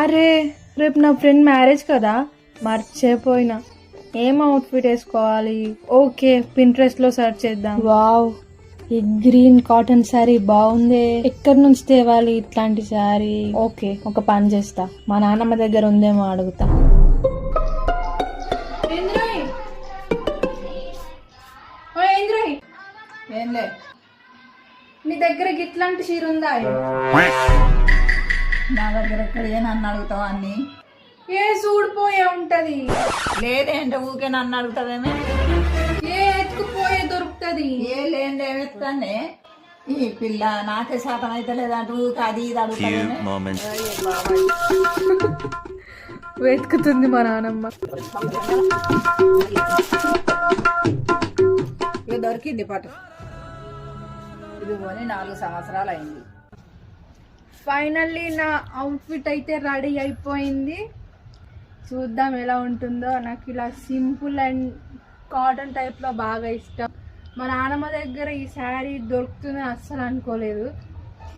అరే రేపు నా ఫ్రెండ్ మ్యారేజ్ కదా, మర్చిపోయినా. ఏం అవుట్ఫిట్ వేసుకోవాలి? ఓకే, పింట్రెస్ట్ లో సెర్చ్ చేద్దాం. వావ్, ఈ గ్రీన్ కాటన్ శారీ బాగుంది. ఎక్కడి నుంచి తేవాలి ఇట్లాంటి శారీ? ఓకే, ఒక పని చేస్తా, మా నాన్నమ్మ దగ్గర ఉందేమో అడుగుతా. ఏంలే, నీ దగ్గర ఇట్లాంటి చీర ఉందా? నా దగ్గర ఎక్కడ నన్ను అడుగుతావు అన్ని? ఏ సూడిపోయే ఉంటది. లేదేంటే ఊకే నన్ను అడుగుతావేమే? ఏ ఎత్తుకుపోయే దొరుకుతది. ఏ లేని ఎత్తానే ఈ పిల్ల నాకే శాతం అయితే లేదంటే ఊకే అది ఇది అడుగుతావేమే? వెతుకుతుంది మా నానమ్మ. ఇక దొరికింది పట్టు. ఇది కొని 4 సంవత్సరాలు అయింది. ఫైనల్లీ నా అవుట్ఫిట్ అయితే రెడీ అయిపోయింది. చూద్దాం ఎలా ఉంటుందో. నాకు ఇలా సింపుల్ అండ్ కాటన్ టైప్లో బాగా ఇష్టం. మా నాన్నమ్మ దగ్గర ఈ శారీ దొరుకుతుందని అస్సలు అనుకోలేదు.